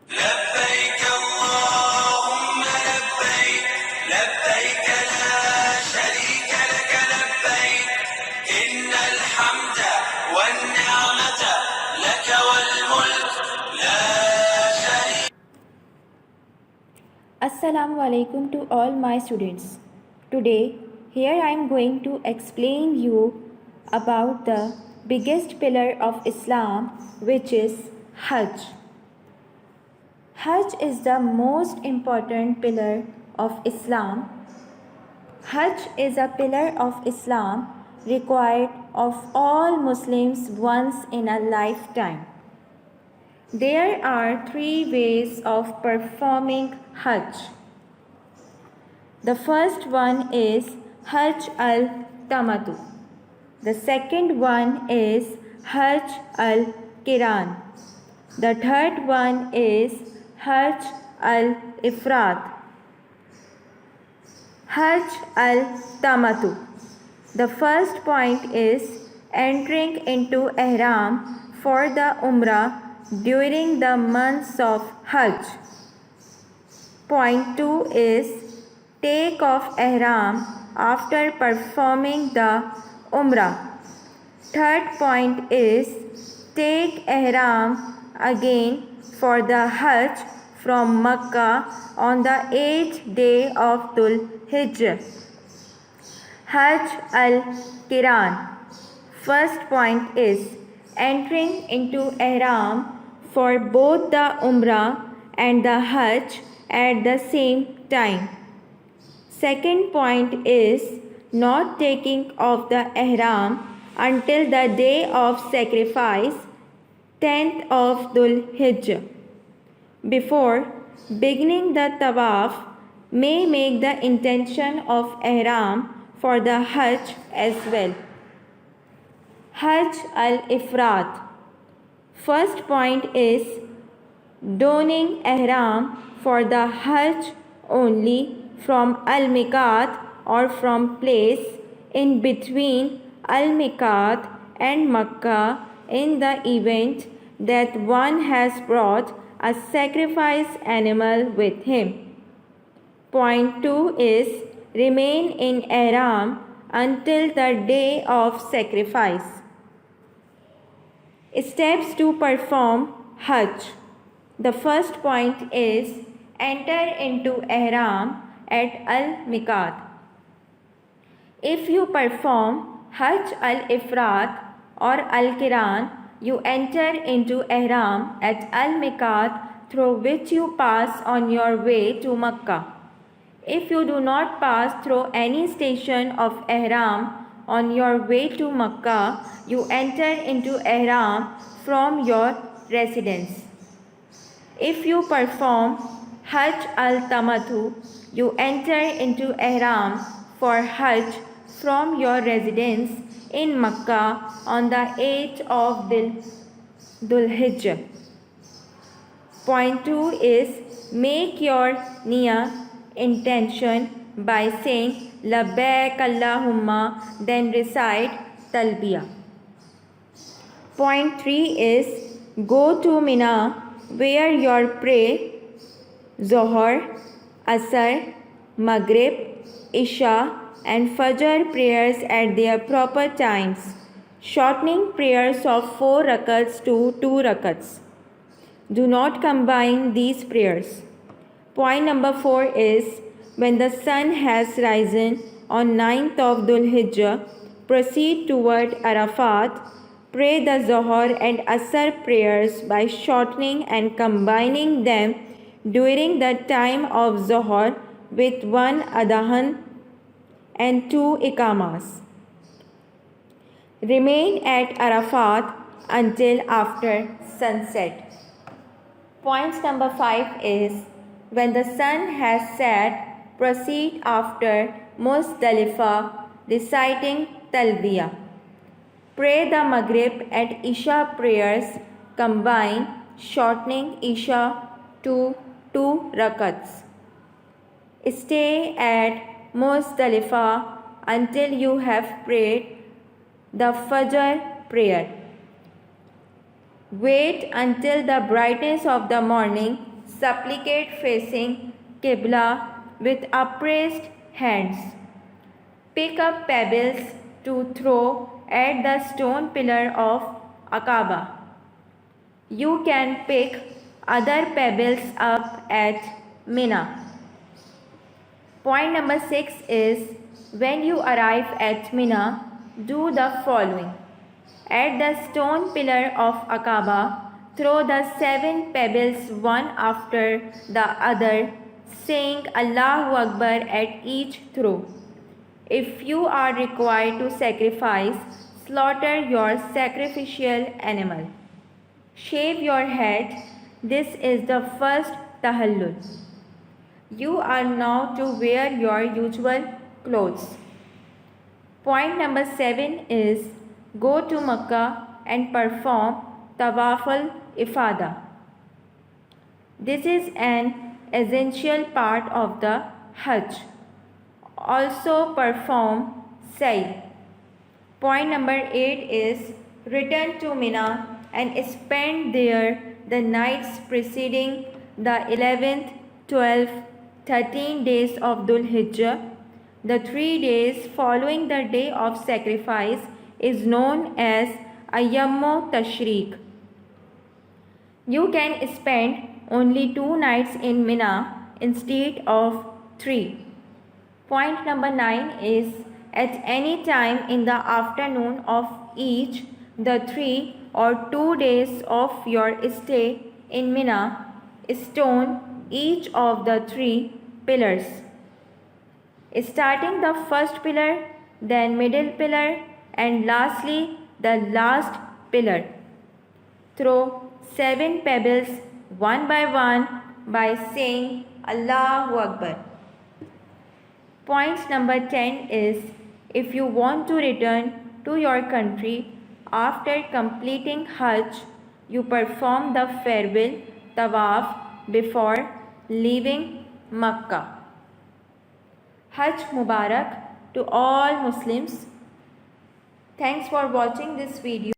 لبيك اللهم لبيك لبيك لا شريك لك لبيك إن الحمد والنعمة لك والملك لا شريك. Assalamu alaikum to all my students. Today, here I am going to explain you about the biggest pillar of Islam, which is Hajj. Hajj is the most important pillar of Islam. Hajj is a pillar of Islam required of all Muslims once in a lifetime. There are 3 ways of performing Hajj. The first one is Hajj al-Tamattu. The second one is Hajj al-Qiran. The third one is Hajj al-Ifrat. Hajj al-Tamattu. The first point is entering into Ihram for the Umrah during the months of Hajj. Point 2 is take off Ihram after performing the Umrah. Third point is take Ihram again for the Hajj from Makkah on the 8th day of Dhul Hijjah. Hajj al-Qiran. First point is entering into Ihram for both the Umrah and the Hajj at the same time. Second point is not taking off the Ihram until the day of sacrifice, 10th of Dhul Hijjah. Before beginning the tawaf, may make the intention of Ihram for the Hajj as well. Hajj al-Ifrat. First point is donning Ihram for the Hajj only from Al-Miqat or from place in between Al-Miqat and Makkah in the event that one has brought a sacrifice animal with him. Point 2 is remain in Ihram until the day of sacrifice. Steps to perform Hajj. The first point is enter into Ihram at Al-Miqat. If you perform Hajj al-Ifrat or al-Qiran, you enter into Ihram at Al-Miqat through which you pass on your way to Makkah. If you do not pass through any station of Ihram on your way to Makkah, you enter into Ihram from your residence. If you perform Hajj al-Tamattu, you enter into Ihram for Hajj from your residence in Makkah on the 8th of Dhul Hijjah. Point 2 is make your niyyah intention by saying Labbaik Allahumma, then recite Talbiyah. Point 3 is go to Mina where your pray Zohar, Asr, Maghrib, Isha and Fajr prayers at their proper times, shortening prayers of 4 rakats to 2 rakats. Do not combine these prayers. Point number 4 is when the sun has risen on 9th of Dhul Hijjah, proceed toward Arafat, pray the Zohar and Asr prayers by shortening and combining them during the time of Zohar with 1 Adhan and 2 Iqamas. Remain at Arafat until after sunset. Point number 5 is when the sun has set, proceed after Muzdalifah reciting Talbiyah. Pray the Maghrib and Isha prayers, combine shortening Isha to 2 rakats. Stay at Muzdalifah until you have prayed the Fajr prayer. Wait until the brightness of the morning Supplicate facing Qibla with upraised hands. Pick up pebbles to throw at the stone pillar of Aqaba. You can pick other pebbles up at Mina. Point number 6 is, when you arrive at Mina, do the following. At the stone pillar of Aqaba, throw the 7 pebbles one after the other, saying Allahu Akbar at each throw. If you are required to sacrifice, slaughter your sacrificial animal. Shave your head. This is the first tahallul. You are now to wear your usual clothes. Point number 7 is, go to Makkah and perform Tawaf al-Ifada. This is an essential part of the Hajj. Also perform Sa'i. Point number 8 is, return to Mina and spend there the nights preceding the 11th, 12th, 13 days of Dhul Hijjah. The 3 days following the day of sacrifice is known as Ayyam Tashriq. You can spend only 2 nights in Mina instead of 3. Point number 9 is, at any time in the afternoon of each the 3 or 2 days of your stay in Mina, stone each of the 3 pillars, starting the first pillar, then middle pillar, and lastly the last pillar. Throw 7 pebbles one by saying Allahu Akbar. Point number 10 is, if you want to return to your country after completing Hajj, you perform the farewell Tawaf before leaving Makkah. Hajj Mubarak to all Muslims. Thanks for watching this video.